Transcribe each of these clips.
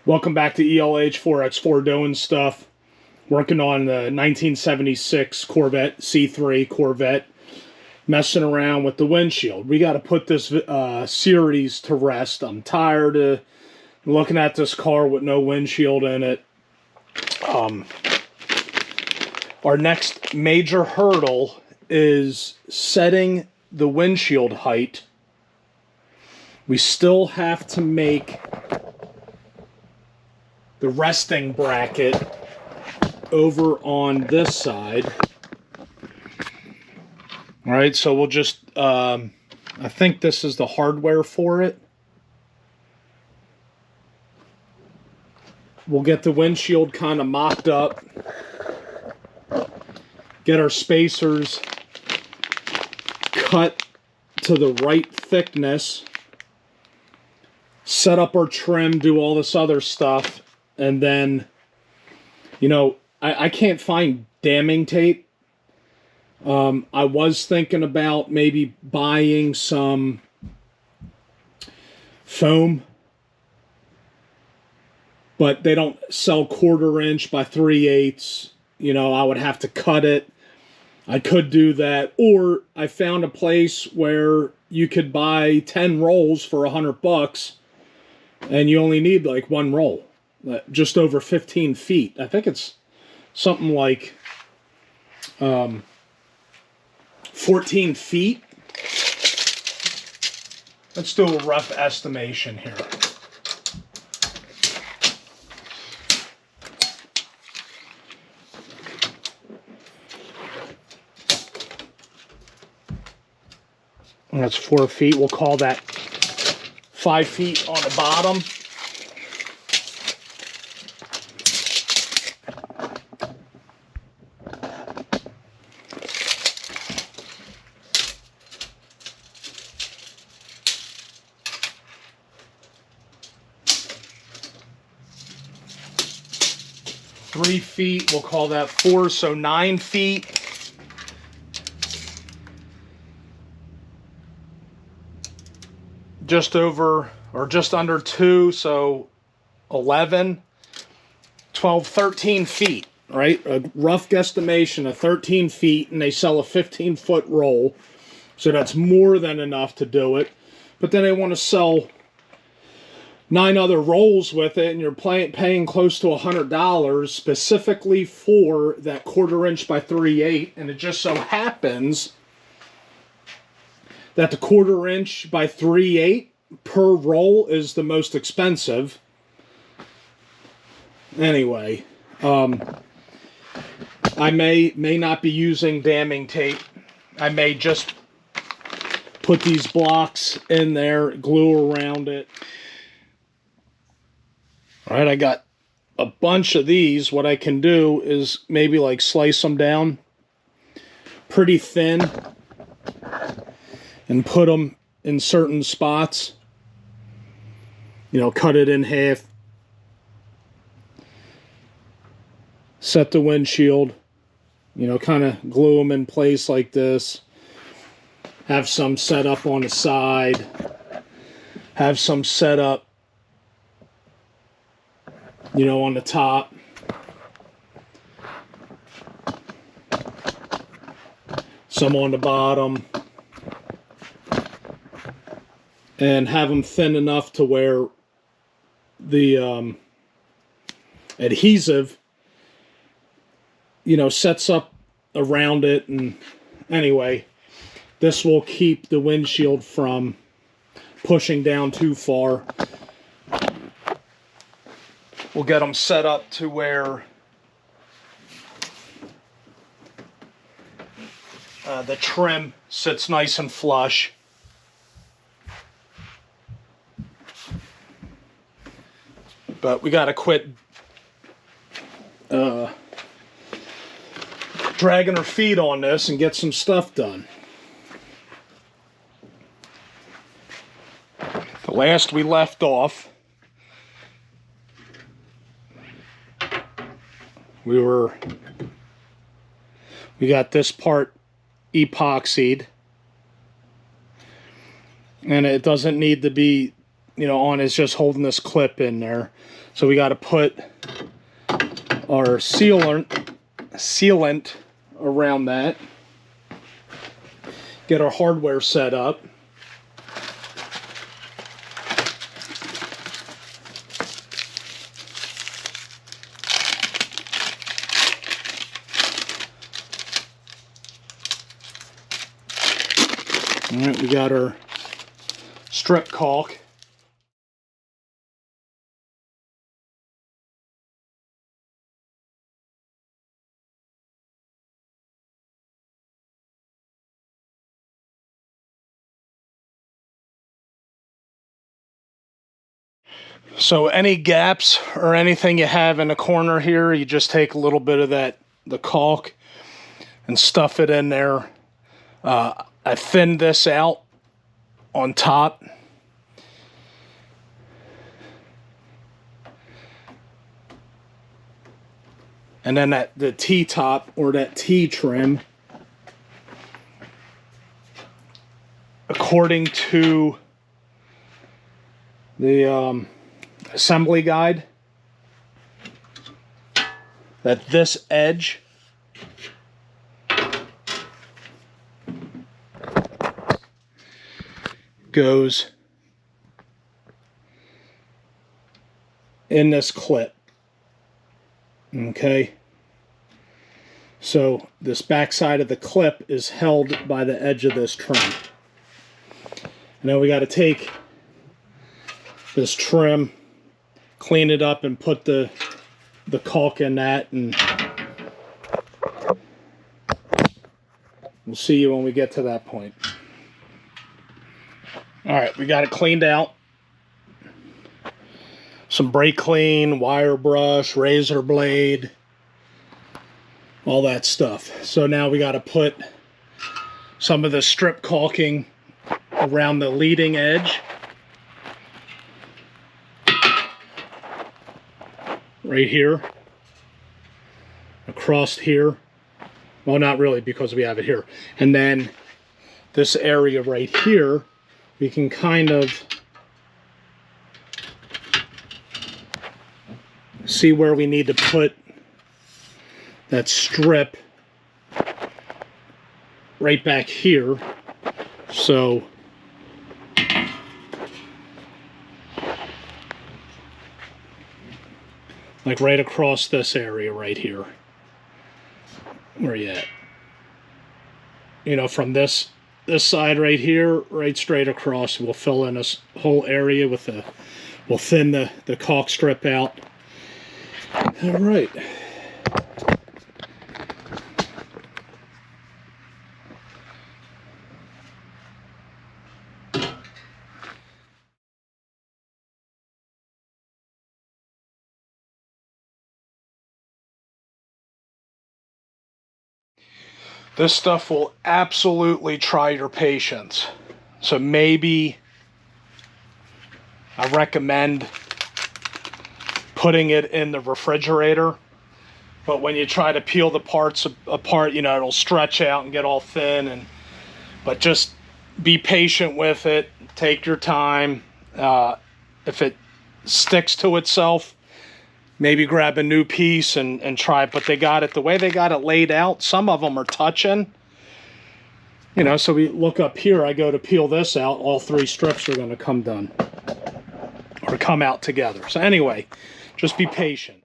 Welcome back to ELH4X4 doing stuff. Working on the 1976 Corvette C3 Corvette. Messing around with the windshield. We got to put this series to rest. I'm tired of looking at this car with no windshield in it. Our next major hurdle is setting the windshield height. We still have to make the resting bracket over on this side. All right, so we'll just, I think this is the hardware for it. We'll get the windshield kind of mocked up. Get our spacers cut to the right thickness. Set up our trim, do all this other stuff. And then, you know, I can't find damming tape. I was thinking about maybe buying some foam, but they don't sell 1/4 inch by 3/8. You know, I would have to cut it. I could do that, or I found a place where you could buy 10 rolls for $100, and you only need like one roll, just over 15 feet. I think it's something like 14 feet. Let's do a rough estimation here. That's 4 feet. We'll call that 5 feet on the bottom. Three feet, we'll call that 4, so 9 feet. Just over, or just under 2, so 11, 12, 13 feet, right? A rough guesstimation of 13 feet, and they sell a 15-foot roll, so that's more than enough to do it. But then they want to sell 9 other rolls with it, and you're paying close to $100 specifically for that 1/4 inch by 3/8, and it just so happens that the 1/4 inch by 3/8 per roll is the most expensive. Anyway, I may not be using damming tape. I may just put these blocks in there, glue around it. All right, I got a bunch of these. What I can do is maybe like slice them down pretty thin and put them in certain spots. You know, cut it in half. Set the windshield. You know, kind of glue them in place like this. Have some set up on the side. Have some set up, you know, on the top. Some on the bottom. And have them thin enough to where the adhesive, you know, sets up around it. And anyway, this will keep the windshield from pushing down too far. We'll get them set up to where the trim sits nice and flush. But we got to quit dragging our feet on this and get some stuff done. The last we left off, we got this part epoxied, and it doesn't need to be you know, on is just holding this clip in there. So we got to put our sealant around that. Get our hardware set up. All right, we got our strip caulk. So any gaps or anything you have in the corner here, you just take a little bit of the caulk and stuff it in there. I thinned this out on top. And then the T-top or that T-trim, according to the assembly guide, that this edge goes in this clip. Okay, so this back side of the clip is held by the edge of this trim. Now we got to take this trim, clean it up, and put the caulk in that, and we'll see you when we get to that point. All right, we got it cleaned out. Some brake clean, wire brush, razor blade, all that stuff. So now we got to put some of the strip caulking around the leading edge. Right here. Across here. Well, not really, because we have it here. And then this area right here, we can kind of see where we need to put that strip right back here. So like right across this area right here. Where are you at? You know, from this side right here, right straight across, we'll fill in this whole area with we'll thin the caulk strip out. All right. This stuff will absolutely try your patience. So maybe I recommend putting it in the refrigerator. But when you try to peel the parts apart, you know, it'll stretch out and get all thin. But just be patient with it. Take your time. If it sticks to itself, maybe grab a new piece and try it. But they got it, the way they got it laid out, some of them are touching. You know, so we look up here, I go to peel this out, all three strips are going to come done. Or come out together. So anyway, just be patient.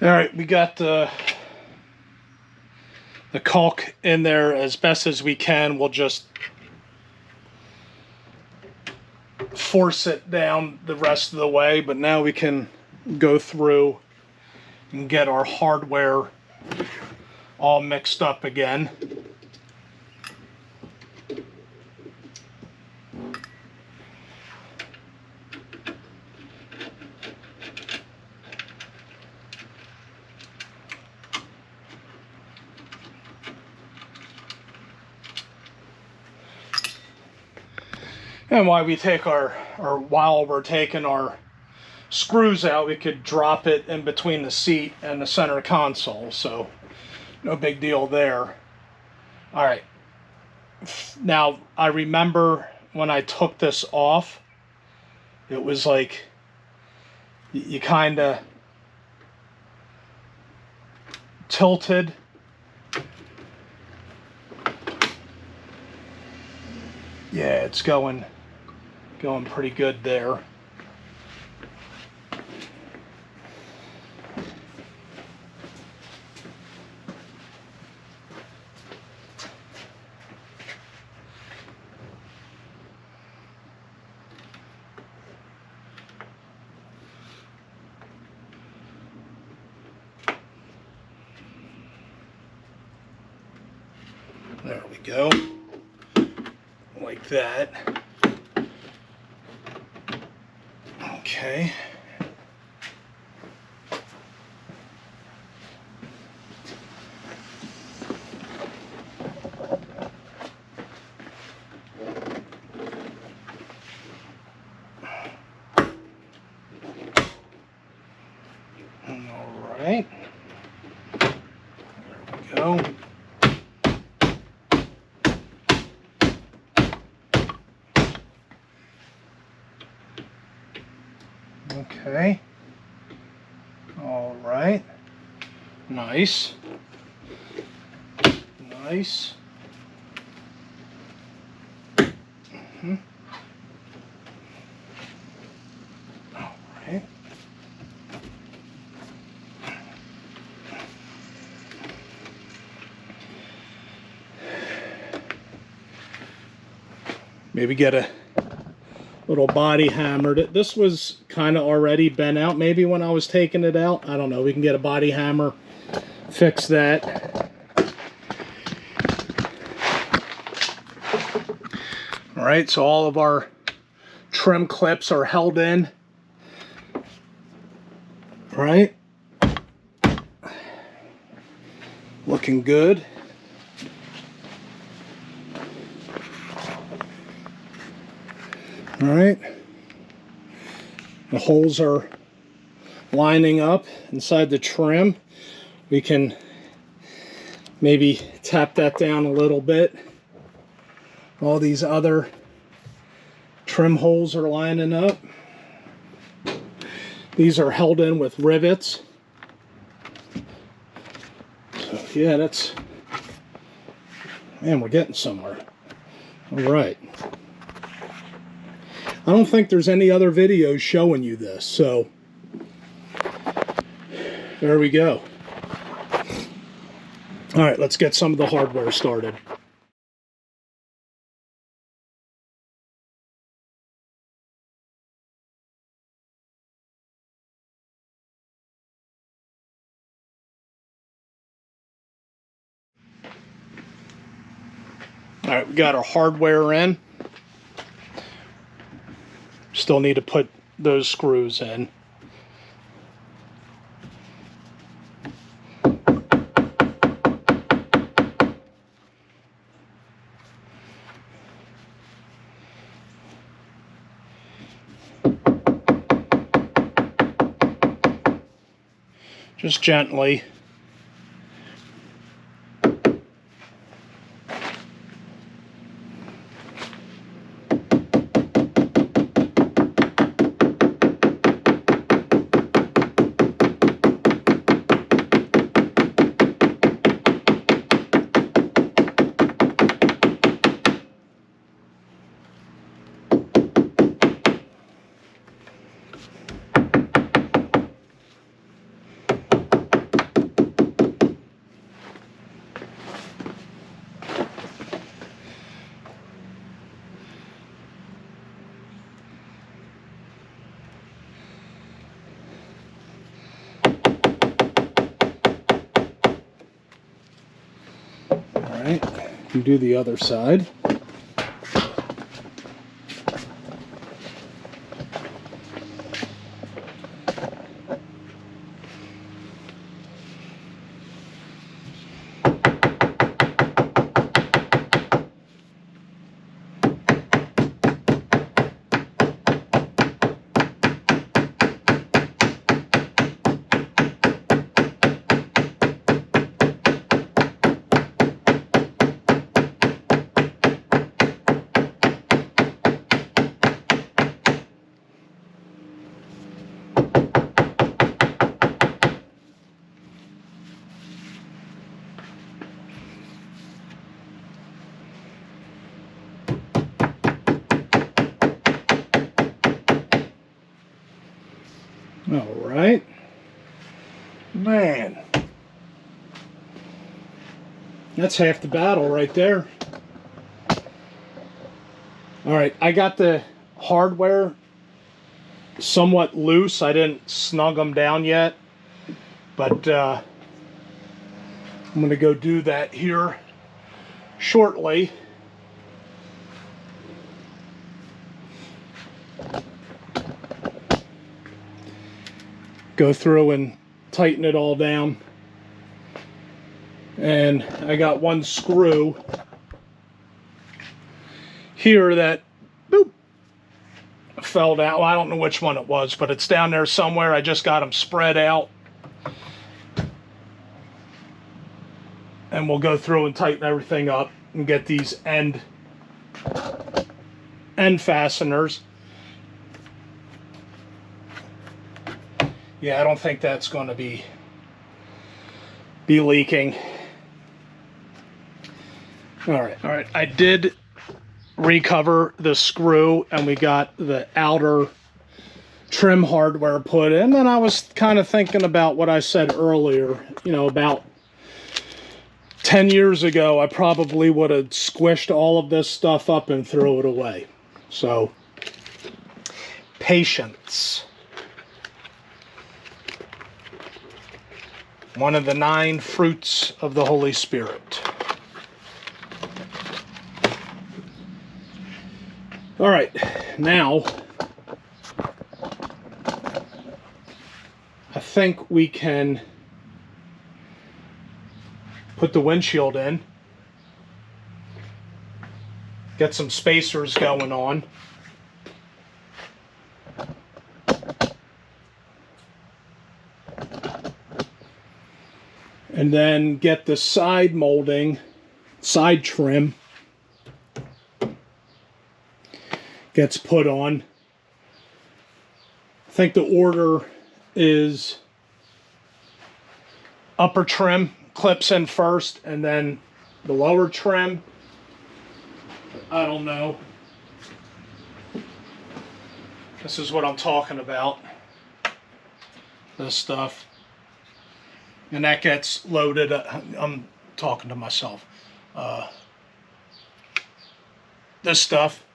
All right, we got the caulk in there as best as we can. We'll just force it down the rest of the way, but now we can go through and get our hardware all mixed up again. And while we take while we're taking our screws out, we could drop it in between the seat and the center console, so no big deal there. All right, now I remember when I took this off, it was like you kind of tilted. Yeah, it's going pretty good there. There we go. Like that. Okay. All right. There we go. Okay. All right. Nice. Nice. All right. Maybe get a little body hammered. This was kind of already bent out maybe when I was taking it out. I don't know. We can get a body hammer, fix that. All right, so all of our trim clips are held in. All right. Looking good. All right, the holes are lining up inside the trim. We can maybe tap that down a little bit. All these other trim holes are lining up. These are held in with rivets. So yeah, that's, man, we're getting somewhere. All right. I don't think there's any other videos showing you this, so there we go. All right, let's get some of the hardware started. All right, we got our hardware in. Still need to put those screws in. Just gently. All right, you do the other side. All right. Man. That's half the battle right there. All right, I got the hardware somewhat loose. I didn't snug them down yet, but I'm going to go do that here shortly. Go through and tighten it all down. And I got one screw here that boop, fell down. Well, I don't know which one it was, but it's down there somewhere. I just got them spread out. And we'll go through and tighten everything up and get these end fasteners. Yeah, I don't think that's going to be leaking. All right. I did recover the screw, and we got the outer trim hardware put in. And I was kind of thinking about what I said earlier. You know, about 10 years ago, I probably would have squished all of this stuff up and threw it away. So, patience. One of the 9 fruits of the Holy Spirit. All right, now I think we can put the windshield in, get some spacers going on. And then get the side molding, side trim gets put on. I think the order is upper trim clips in first, and then the lower trim. I don't know. This is what I'm talking about. This stuff. And that gets loaded. I'm talking to myself. This stuff.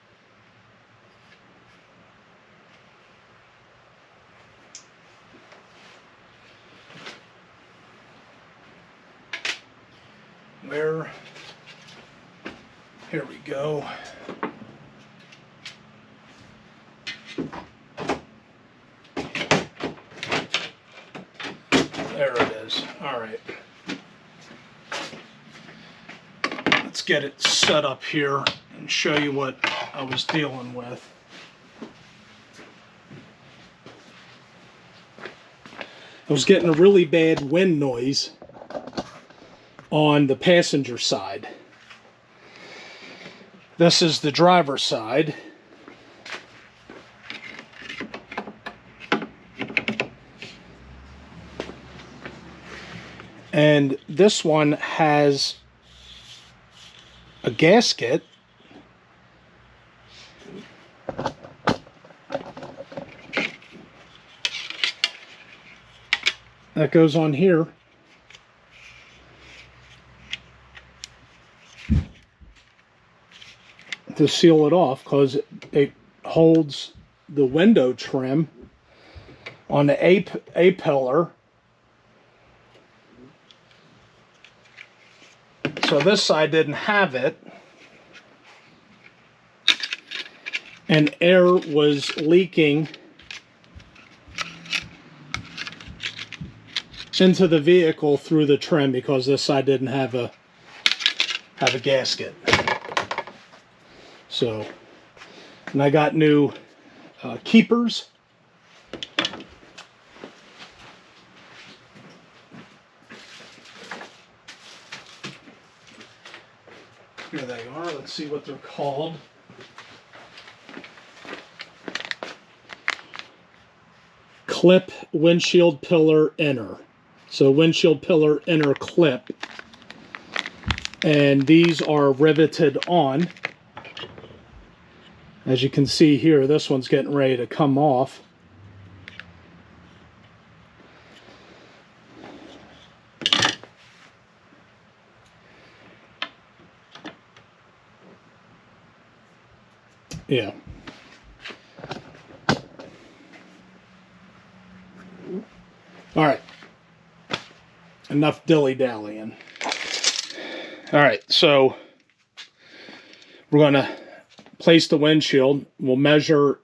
Here we go. There it is. All right. Let's get it set up here and show you what I was dealing with. I was getting a really bad wind noise on the passenger side. This is the driver's side. And this one has a gasket that goes on here. To seal it off, because it holds the window trim on the A pillar. So this side didn't have it, and air was leaking into the vehicle through the trim because this side didn't have a gasket. So, and I got new keepers. Here they are. Let's see what they're called. Clip windshield pillar inner. So windshield pillar inner clip. And these are riveted on. As you can see here, this one's getting ready to come off. Yeah. All right. Enough dilly-dallying. All right, so we're going to place the windshield. We'll measure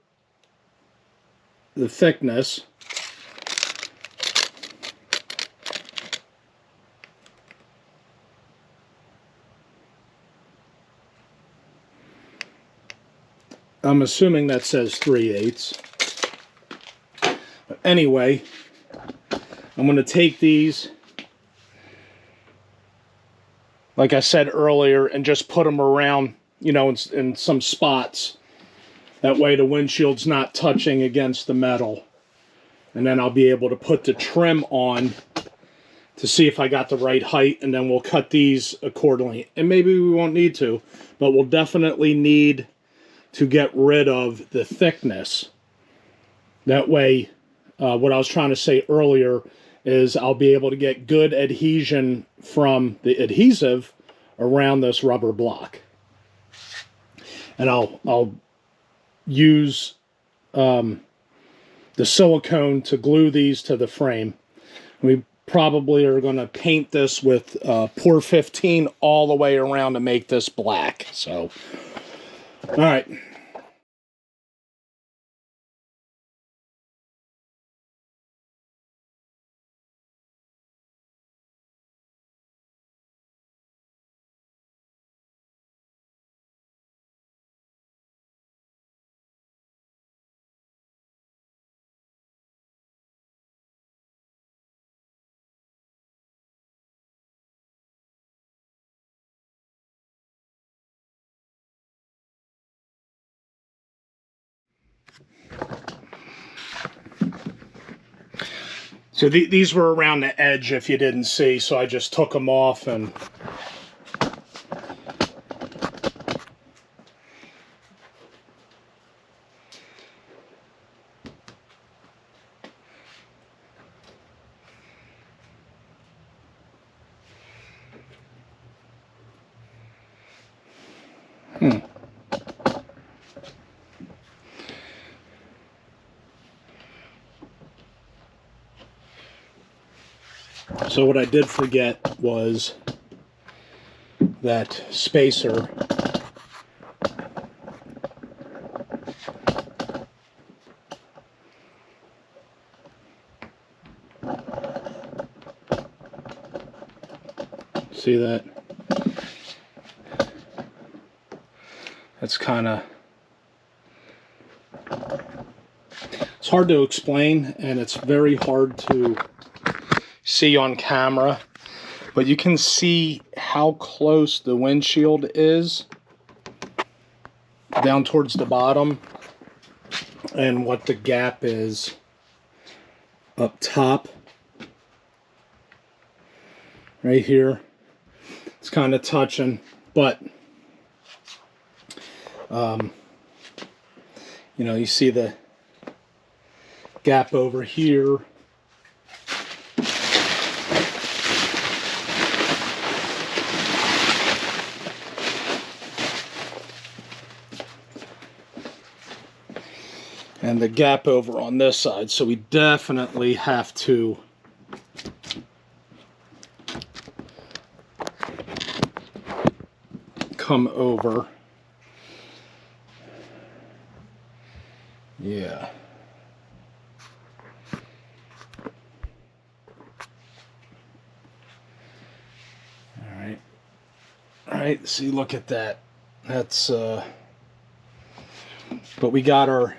the thickness. I'm assuming that says 3/8. But anyway, I'm going to take these, like I said earlier, and just put them around, you know, in some spots. That way the windshield's not touching against the metal. And then I'll be able to put the trim on to see if I got the right height, and then we'll cut these accordingly. And maybe we won't need to, but we'll definitely need to get rid of the thickness. That way, what I was trying to say earlier is I'll be able to get good adhesion from the adhesive around this rubber block. And I'll use the silicone to glue these to the frame. We probably are going to paint this with Pour 15 all the way around to make this black. So, all right. So these were around the edge if you didn't see, so I just took them off and... So what I did forget was that spacer. See that? That's kind of... It's hard to explain, and it's very hard to see on camera, but you can see how close the windshield is down towards the bottom and what the gap is up top right here. It's kind of touching, but you know, you see the gap over here. And the gap over on this side, so we definitely have to come over. Yeah. All right, see, look at that. That's, but we got our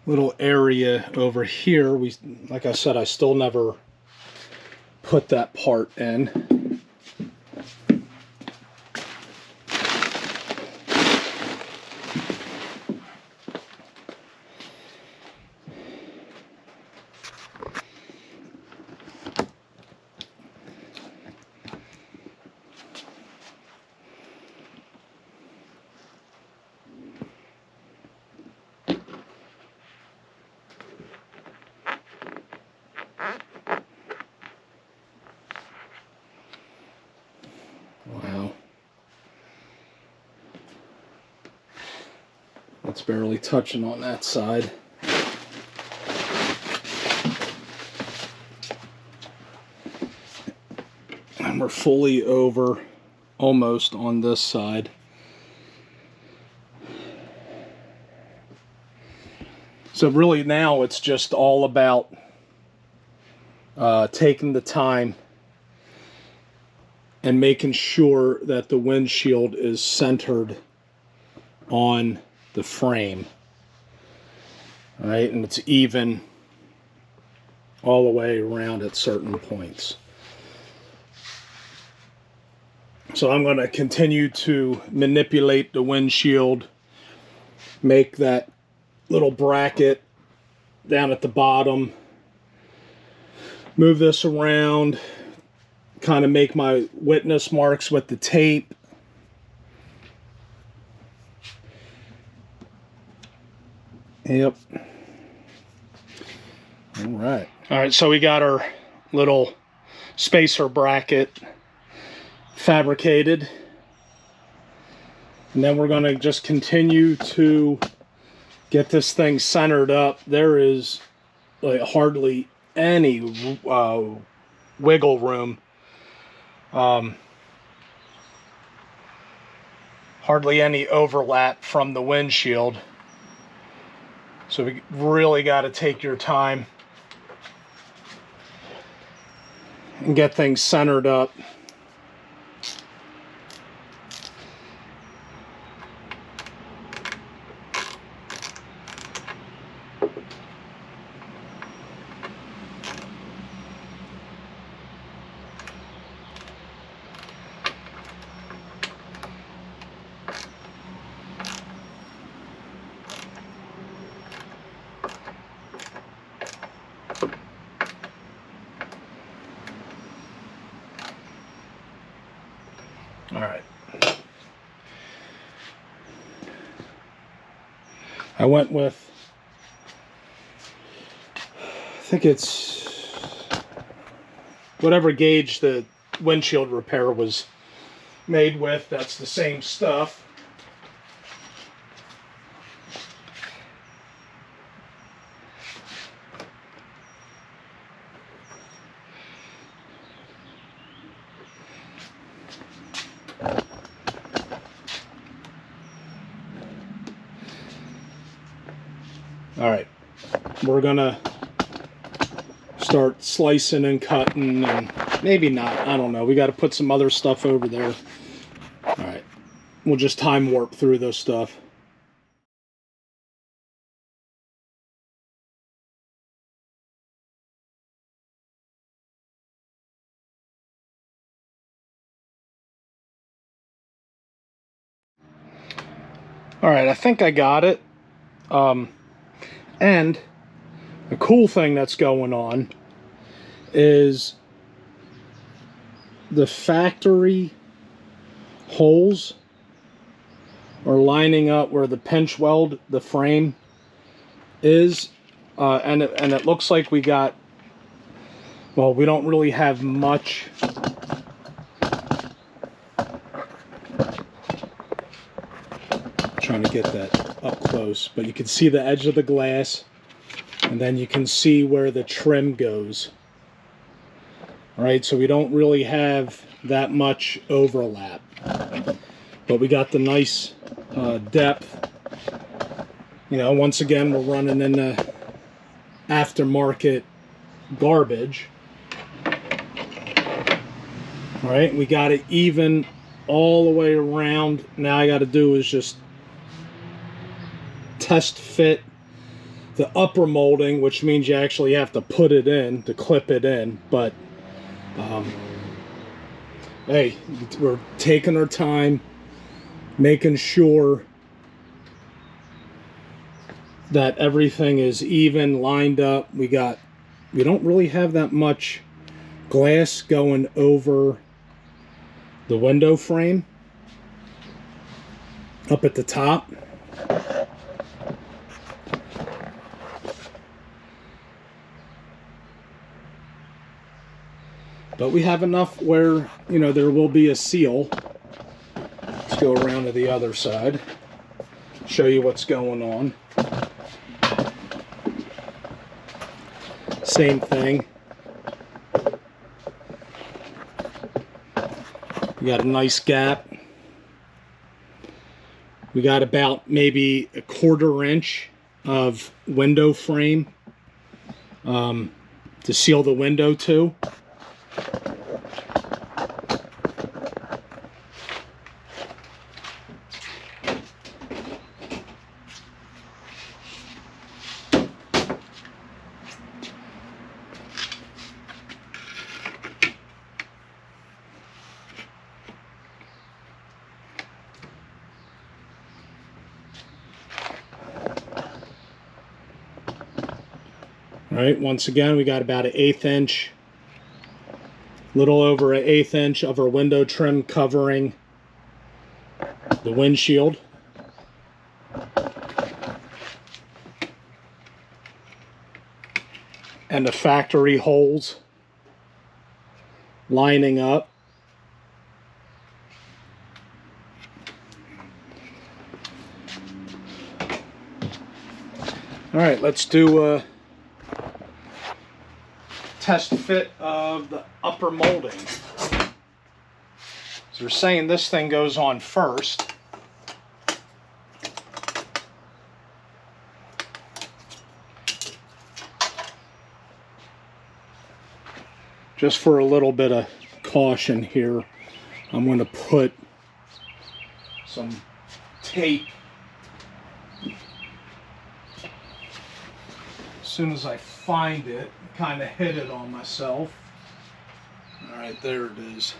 little area over here. We, like I said, I still never put that part in. It's barely touching on that side. And we're fully over almost on this side. So really now it's just all about taking the time and making sure that the windshield is centered on the frame. All right, and it's even all the way around at certain points. So I'm going to continue to manipulate the windshield, make that little bracket down at the bottom, move this around, kind of make my witness marks with the tape. Yep. All right. All right, so we got our little spacer bracket fabricated. And then we're going to just continue to get this thing centered up. There is like hardly any wiggle room. Hardly any overlap from the windshield. So we really got to take your time and get things centered up. All right. I went with, I think it's whatever gauge the windshield repair was made with. That's the same stuff. All right, we're gonna start slicing and cutting, and maybe not, I don't know. We got to put some other stuff over there. All right, we'll just time warp through this stuff. All right, I think I got it. And the cool thing that's going on is the factory holes are lining up where the pinch weld the frame is, and it looks like we got, well, we don't really have much trying to get that up close, but you can see the edge of the glass, and then you can see where the trim goes. All right, so we don't really have that much overlap, but we got the nice depth. You know, once again, we're running in the aftermarket garbage. All right, we got it even all the way around. Now I got to do is just test fit the upper molding, which means you actually have to put it in to clip it in. But hey, we're taking our time, making sure that everything is even, lined up. We don't really have that much glass going over the window frame up at the top. But we have enough where, you know, there will be a seal. Let's go around to the other side. show you what's going on. Same thing. We got a nice gap. We got about maybe a 1/4 inch of window frame to seal the window to. All right, once again, we got about an 1/8 inch, little over an 1/8 inch of our window trim covering the windshield. And the factory holes lining up. All right, let's do a test fit of the upper molding. So they're saying this thing goes on first. Just for a little bit of caution here, I'm going to put some tape as soon as I find it. Kind of hit it on myself. All right, there it is.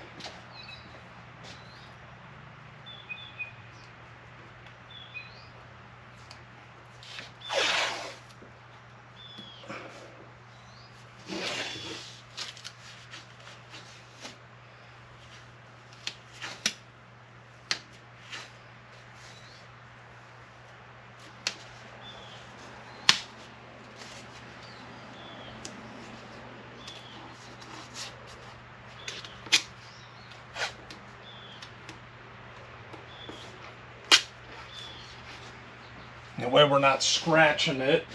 That way we're not scratching it.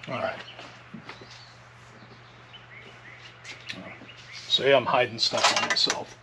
All right. See, I'm hiding stuff on myself.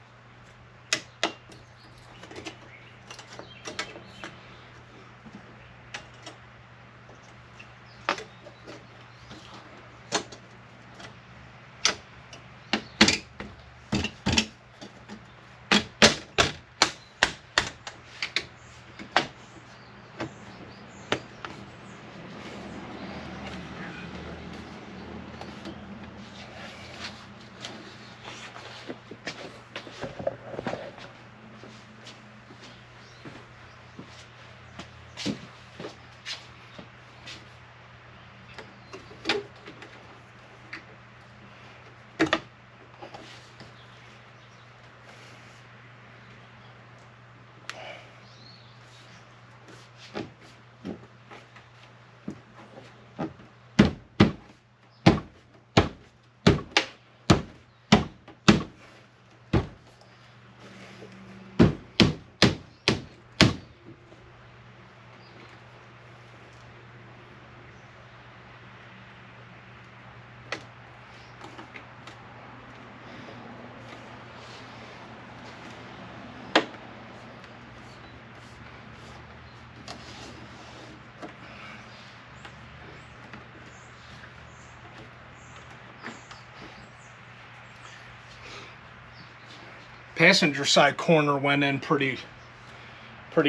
Passenger side corner went in pretty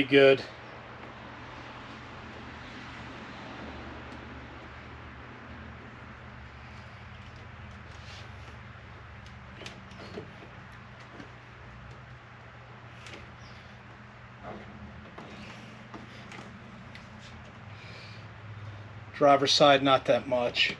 good. Driver's side, not that much.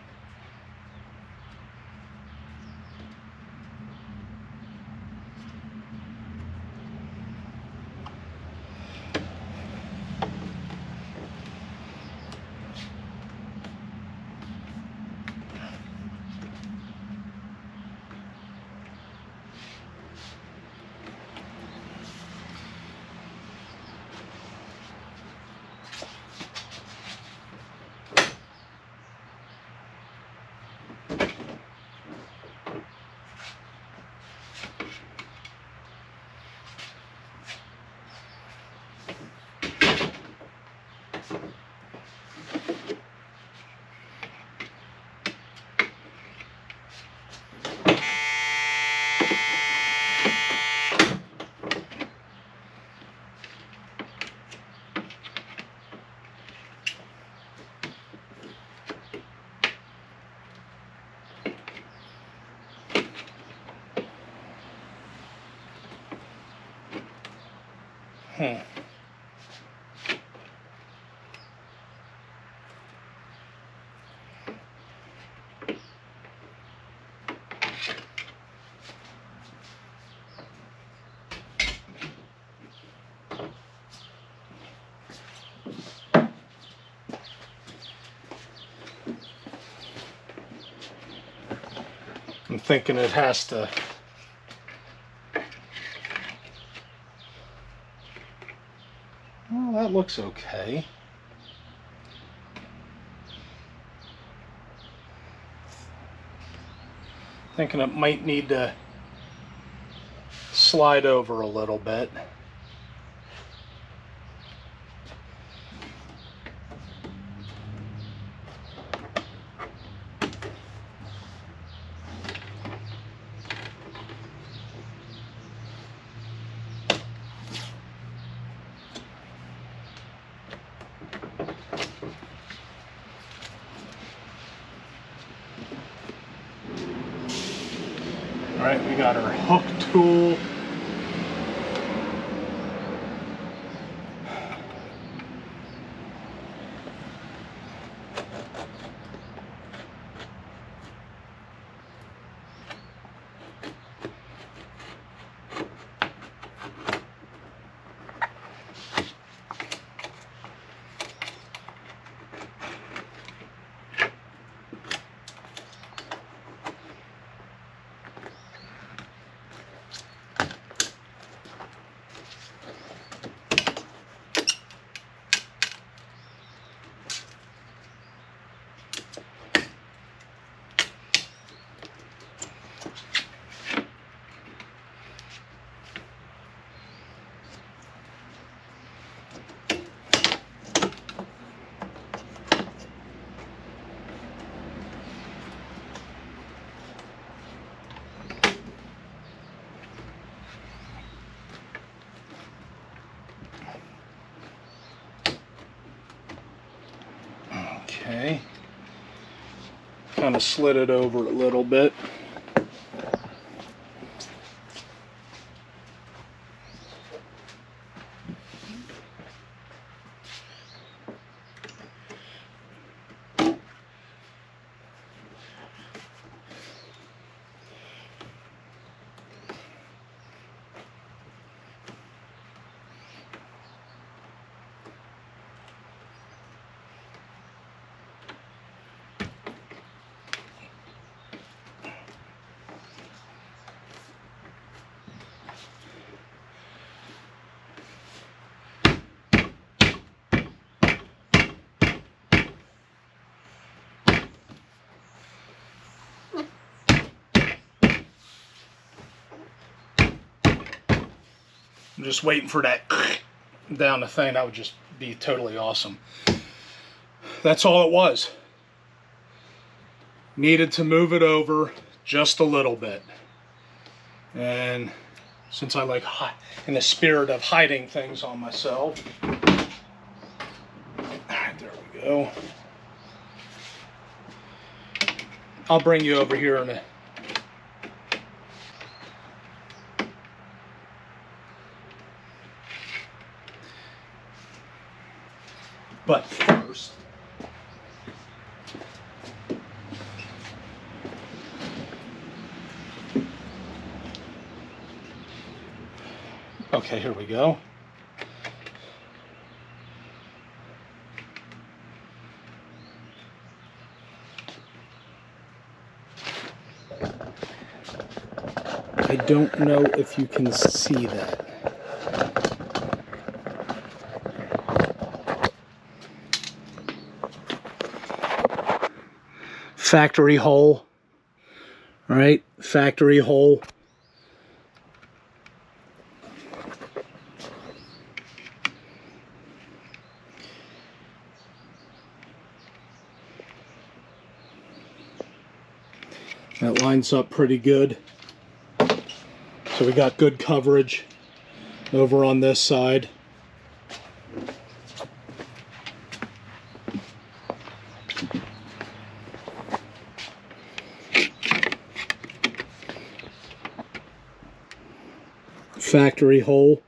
I'm thinking it has to. Well, that looks okay. Thinking it might need to slide over a little bit. All right, we got our hook tool. Okay, kind of slid it over a little bit. I'm just waiting for that down the thing. That would just be totally awesome. That's all it was. Needed to move it over just a little bit. And since I like, in the spirit of hiding things on myself. All right, there we go. I'll bring you over here in a But first, Okay, here we go. I don't know if you can see that. Factory hole, right? Factory hole. That lines up pretty good. So we got good coverage over on this side. Factory hole.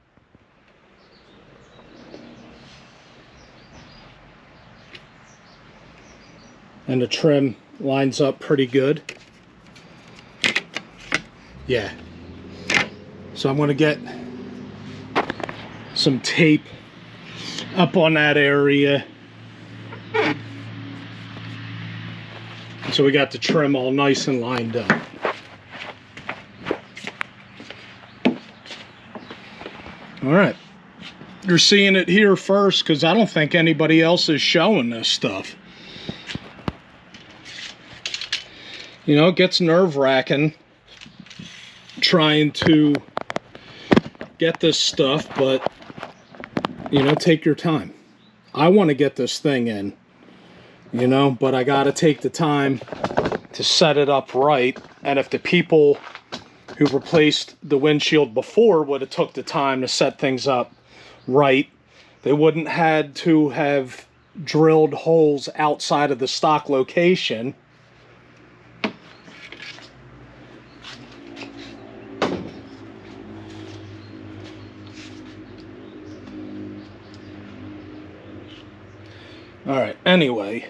And the trim lines up pretty good. Yeah. So I'm going to get some tape up on that area. So we got the trim all nice and lined up. All right. You're seeing it here first because I don't think anybody else is showing this stuff. You know, it gets nerve-wracking trying to get this stuff, but, you know, take your time. I want to get this thing in, you know, but I got to take the time to set it up right. And if the people who replaced the windshield before would have took the time to set things up right, they wouldn't had to have drilled holes outside of the stock location. All right, anyway.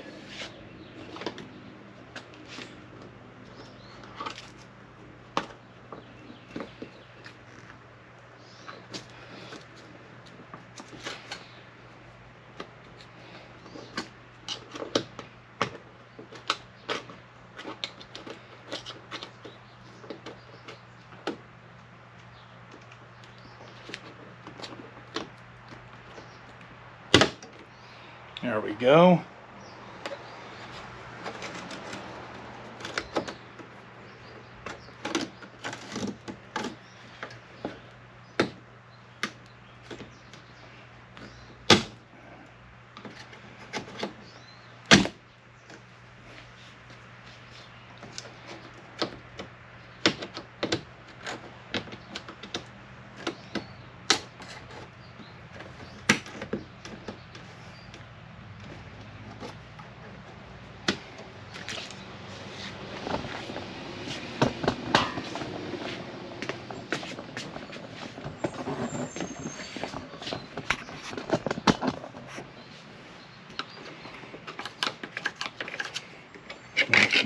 There we go.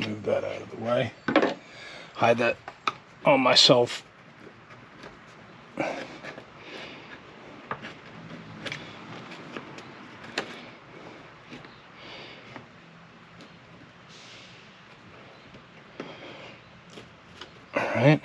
Move that out of the way. Hide that on myself. All right.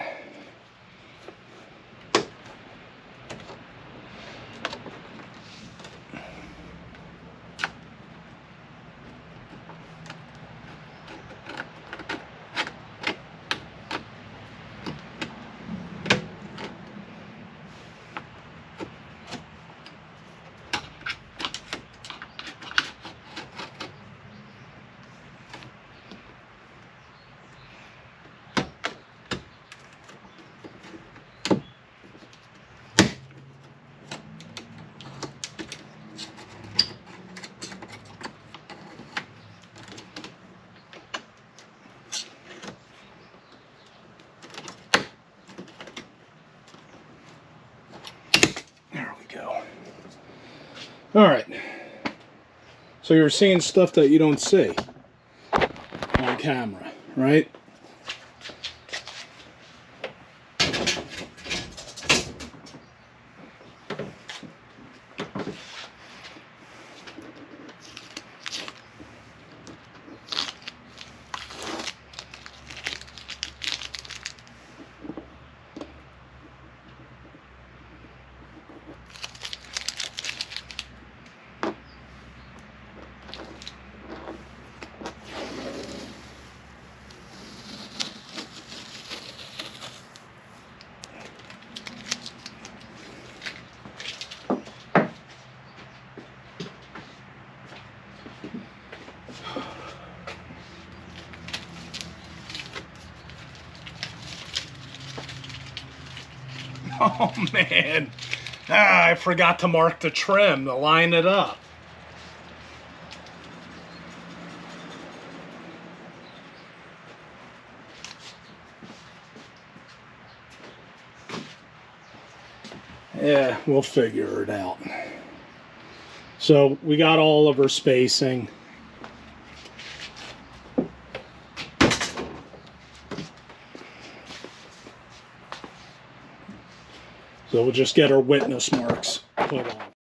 All right, so you're seeing stuff that you don't see on camera, right? Oh, man. I forgot to mark the trim to line it up. Yeah, we'll figure it out. So we got all of our spacing. So we'll just get our witness marks put on.